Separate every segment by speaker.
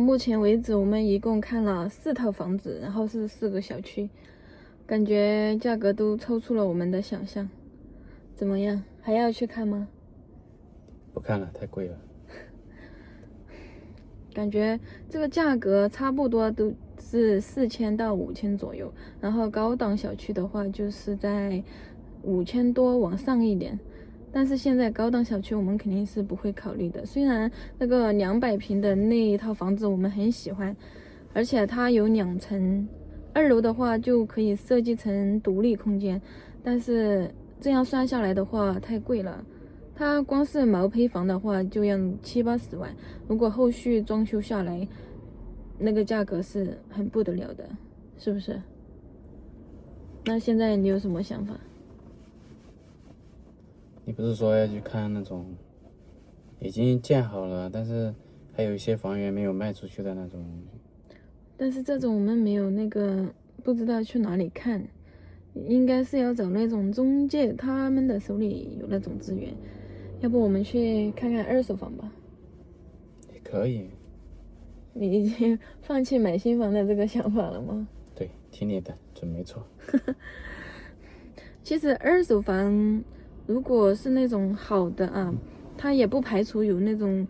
Speaker 1: 目前为止，我们一共看了4套房子，然后是4个小区，感觉价格都超出了我们的想象。怎么样？还要去看吗？
Speaker 2: 不看了，太贵了。
Speaker 1: 感觉这个价格差不多都是4000到5000左右，然后高档小区的话就是在5000多往上一点。但是现在高档小区我们肯定是不会考虑的，虽然那个200平的那一套房子我们很喜欢，而且它有2层，2楼的话就可以设计成独立空间，但是这样算下来的话太贵了。它光是毛坯房的话就要70-80万，如果后续装修下来，那个价格是很不得了的，是不是？那现在你有什么想法？
Speaker 2: 你不是说要去看那种已经建好了，但是还有一些房源没有卖出去的那种？
Speaker 1: 但是这种我们没有那个，不知道去哪里看，应该是要找那种中介，他们的手里有那种资源。要不我们去看看2手房吧？
Speaker 2: 也可以。
Speaker 1: 你已经放弃买新房的这个想法了吗？
Speaker 2: 对，听你的，准没错。
Speaker 1: 其实2手房如果是那种好的啊，它也不排除有那种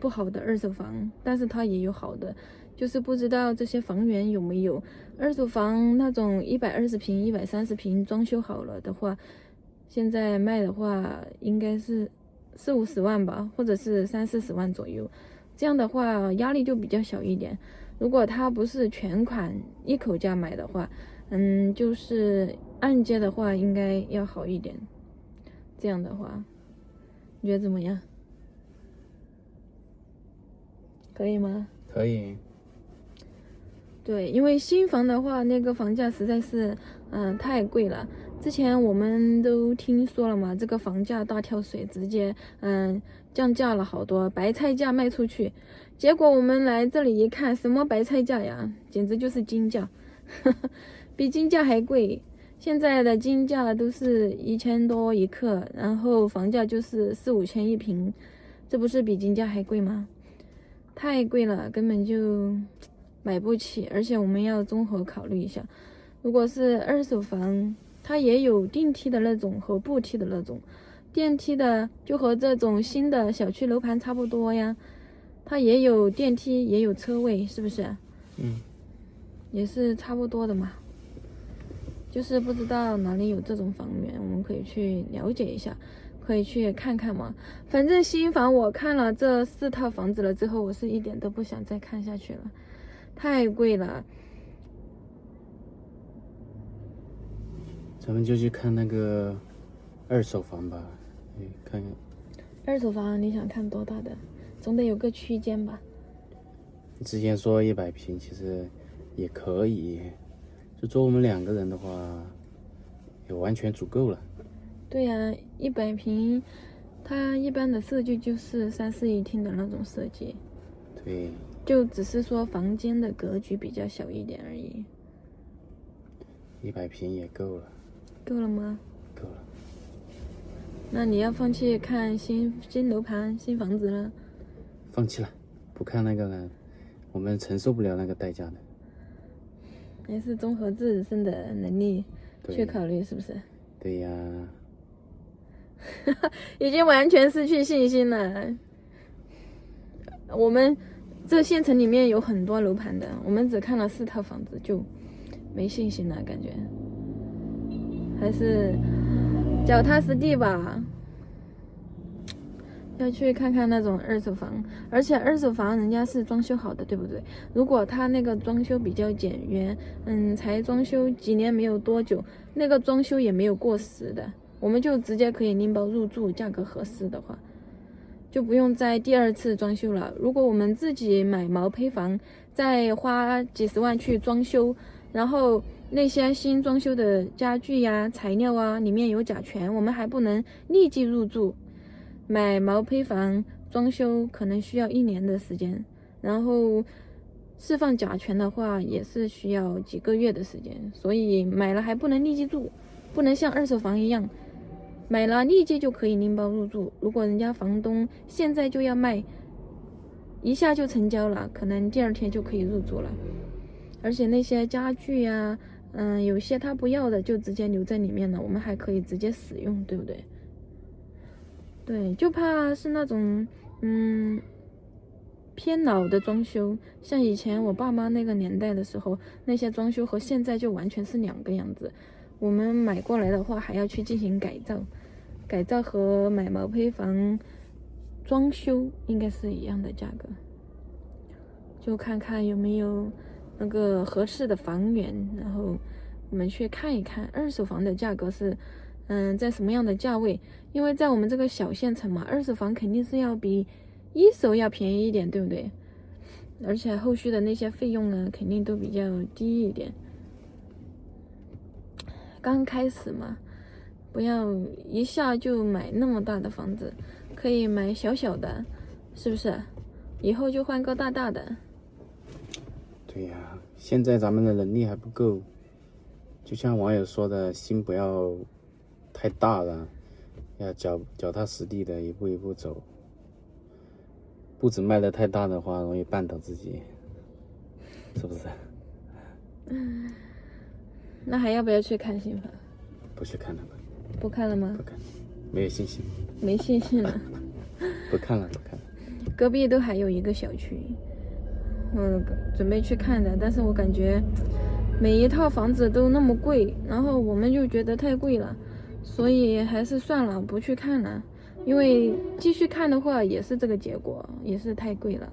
Speaker 1: 不好的2手房，但是它也有好的，就是不知道这些房源有没有。2手房那种120平、130平装修好了的话，现在卖的话应该是40-50万吧，或者是30-40万左右。这样的话压力就比较小一点。如果它不是全款一口价买的话，就是按揭的话应该要好一点。这样的话，你觉得怎么样？可以吗？
Speaker 2: 可以。
Speaker 1: 对，因为新房的话，那个房价实在是太贵了。之前我们都听说了嘛，这个房价大跳水，直接降价了好多，白菜价卖出去。结果我们来这里一看，什么白菜价呀，简直就是金价，比金价还贵。现在的金价都是1000多一克，然后房价就是4-5千一平，这不是比金价还贵吗？太贵了，根本就买不起。而且我们要综合考虑一下，如果是2手房，它也有电梯的那种和不梯的那种，电梯的就和这种新的小区楼盘差不多呀，它也有电梯也有车位，是不是？也是差不多的嘛。就是不知道哪里有这种房源，我们可以去了解一下，可以去看看嘛。反正新房我看了这4套房子了之后，我是一点都不想再看下去了，太贵了。
Speaker 2: 咱们就去看那个2手房吧，看看。
Speaker 1: 2手房你想看多大的？总得有个区间吧。
Speaker 2: 你之前说100平，其实也可以。就做我们2个人的话，也完全足够了。
Speaker 1: 对呀，100平，它一般的设计就是3室1厅的那种设计。
Speaker 2: 对。
Speaker 1: 就只是说房间的格局比较小一点而已。
Speaker 2: 100平也够了。
Speaker 1: 够了吗？
Speaker 2: 够了。
Speaker 1: 那你要放弃看新楼盘、新房子了？
Speaker 2: 放弃了，不看那个了，我们承受不了那个代价的。
Speaker 1: 也是综合自身的能力去考虑，是不是？
Speaker 2: 对呀。
Speaker 1: 已经完全失去信心了。我们这县城里面有很多楼盘的，我们只看了4套房子就没信心了，感觉还是脚踏实地吧。要去看看那种2手房，而且2手房人家是装修好的，对不对？如果他那个装修比较简约，才装修几年没有多久，那个装修也没有过时的，我们就直接可以拎包入住，价格合适的话，就不用再第2次装修了。如果我们自己买毛坯房，再花几十万去装修，然后那些新装修的家具呀、材料啊，里面有甲醛，我们还不能立即入住。买毛坯房装修可能需要1年的时间，然后释放甲醛的话也是需要几个月的时间，所以买了还不能立即住，不能像2手房一样，买了立即就可以拎包入住。如果人家房东现在就要卖，一下就成交了，可能第2天就可以入住了。而且那些家具呀，有些他不要的就直接留在里面了，我们还可以直接使用，对不对？对，就怕是那种偏老的装修，像以前我爸妈那个年代的时候，那些装修和现在就完全是2个样子。我们买过来的话还要去进行改造，改造和买毛坯房装修应该是一样的价格。就看看有没有那个合适的房源，然后我们去看一看二手房的价格是在什么样的价位。因为在我们这个小县城嘛，二手房肯定是要比一手要便宜一点，对不对？而且后续的那些费用呢，肯定都比较低一点。刚开始嘛，不要一下就买那么大的房子，可以买小小的，是不是？以后就换个大大的。
Speaker 2: 对呀，现在咱们的能力还不够，就像网友说的，心不要太大了，要脚踏实地的一步一步走。步子迈得太大的话，容易绊倒自己，是不是？
Speaker 1: 那还要不要去看新房？
Speaker 2: 不去看了吧？
Speaker 1: 不看了吗？
Speaker 2: 不看，没有信心。
Speaker 1: 没信心了。
Speaker 2: 不看了，不看了。
Speaker 1: 隔壁都还有一个小区，我准备去看的，但是我感觉每一套房子都那么贵，然后我们就觉得太贵了，所以还是算了，不去看了。因为继续看的话也是这个结果，也是太贵了。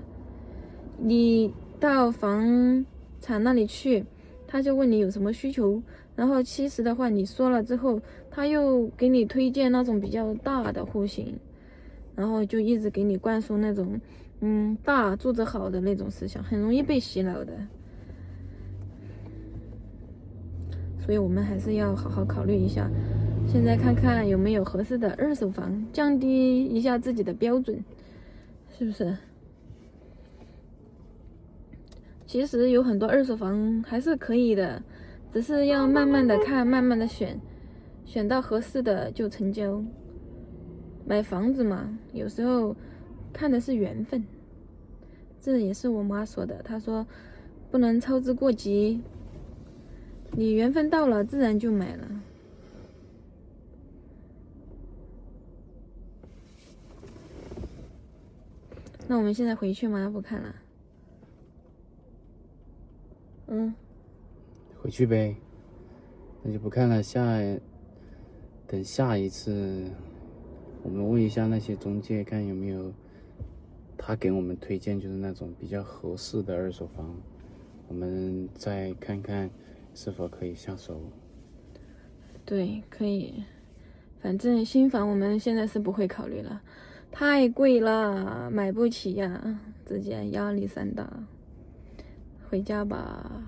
Speaker 1: 你到房产那里去，他就问你有什么需求，然后其实的话你说了之后，他又给你推荐那种比较大的户型，然后就一直给你灌输那种大住着好的那种思想，很容易被洗脑的。所以我们还是要好好考虑一下，现在看看有没有合适的二手房，降低一下自己的标准，是不是？其实有很多二手房还是可以的，只是要慢慢的看，慢慢的选，选到合适的就成交。买房子嘛，有时候看的是缘分，这也是我妈说的，她说不能操之过急，你缘分到了自然就买了。那我们现在回去吗？不看了。
Speaker 2: 回去呗，那就不看了。等下一次，我们问一下那些中介，看有没有他给我们推荐，就是那种比较合适的二手房，我们再看看是否可以下手。
Speaker 1: 对，可以。反正新房我们现在是不会考虑了，太贵了，买不起呀，直接压力山大。回家吧。